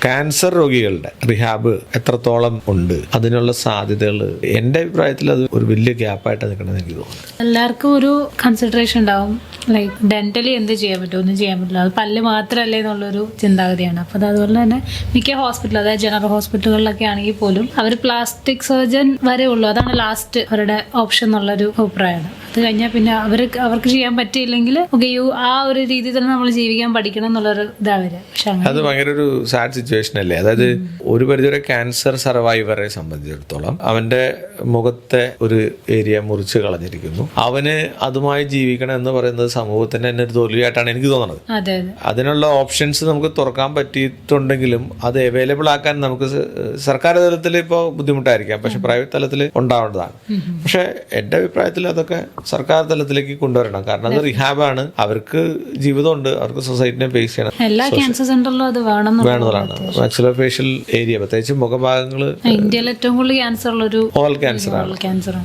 Cancer രോഗികളുടെ Rehab എത്രത്തോളം ഉണ്ട്, അതിനുള്ള സാധ്യതകൾ എൻ്റെ അഭിപ്രായത്തിൽ അത് ഒരു വലിയ ഗ്യാപ്പായിട്ട് നിൽക്കണമെന്ന് എനിക്ക് തോന്നുന്നു. എല്ലാവർക്കും ഒരു കൺസിഡറേഷൻ ഉണ്ടാവും, ലൈക്ക് ഡെന്റലി എന്ത് ചെയ്യാൻ പറ്റും, ഒന്നും ചെയ്യാൻ പറ്റില്ല, അത് പല്ല് മാത്രമല്ലേ എന്നുള്ളൊരു ചിന്താഗതിയാണ്. അപ്പോൾ അത് അതുപോലെ തന്നെ മിക്ക ഹോസ്പിറ്റൽ, അതായത് ജനറൽ ഹോസ്പിറ്റലുകളിലൊക്കെ ആണെങ്കിൽ പോലും അവർ പ്ലാസ്റ്റിക് സർജൻ വരെ ഉള്ളൂ, അതാണ് ലാസ്റ്റ് അവരുടെ ഓപ്ഷൻ എന്നുള്ളൊരു അഭിപ്രായമാണ്. അത് കഴിഞ്ഞാൽ പിന്നെ അവർക്ക് ചെയ്യാൻ പറ്റിയില്ലെങ്കിൽ ആ ഒരു രീതിയിൽ തന്നെ നമ്മൾ ജീവിക്കാൻ പഠിക്കണം എന്നുള്ളൊരു ഇതാണ് വരിക. പക്ഷെ അത് ഭയങ്കര ഒരു സാഡ് സിറ്റുവേഷൻ അല്ലേ. അതായത് ഒരു പരിധിവരെ ക്യാൻസർ സർവൈവറെ സംബന്ധിച്ചിടത്തോളം അവന്റെ മുഖത്തെ ഒരു ഏരിയ മുറിച്ച് കളഞ്ഞിരിക്കുന്നു, അവന് അതുമായി ജീവിക്കണം എന്ന് പറയുന്നത് സമൂഹത്തിന് തന്നെ ഒരു തോൽവിയായിട്ടാണ് എനിക്ക് തോന്നുന്നത്. അതെ, അതിനുള്ള ഓപ്ഷൻസ് നമുക്ക് തുറക്കാൻ പറ്റിയിട്ടുണ്ടെങ്കിലും അത് അവൈലബിൾ ആക്കാൻ നമുക്ക് സർക്കാർ തലത്തിൽ ഇപ്പോൾ ബുദ്ധിമുട്ടായിരിക്കാം, പക്ഷെ പ്രൈവറ്റ് തലത്തിൽ ഉണ്ടാവേണ്ടതാണ്. പക്ഷെ എൻ്റെ അഭിപ്രായത്തിൽ അതൊക്കെ സർക്കാർ തലത്തിലേക്ക് കൊണ്ടുവരണം. കാരണം അത് റിഹാബാണ്, അവർക്ക് ജീവിതമുണ്ട്, അവർക്ക് സൊസൈറ്റിനെ ഫേസ് ചെയ്യണം. എല്ലാ ക്യാൻസർ സെന്ററിലും അത് വേണമെന്നുള്ളതാണ്. മാക്സിലോഫേഷ്യൽ ഏരിയ, പ്രത്യേകിച്ച് മുഖഭാഗങ്ങൾ ഇന്ത്യയിൽ ഏറ്റവും കൂടുതൽ ക്യാൻസർ ഉള്ളൊരു ഓറൽ ക്യാൻസർ ആണ്.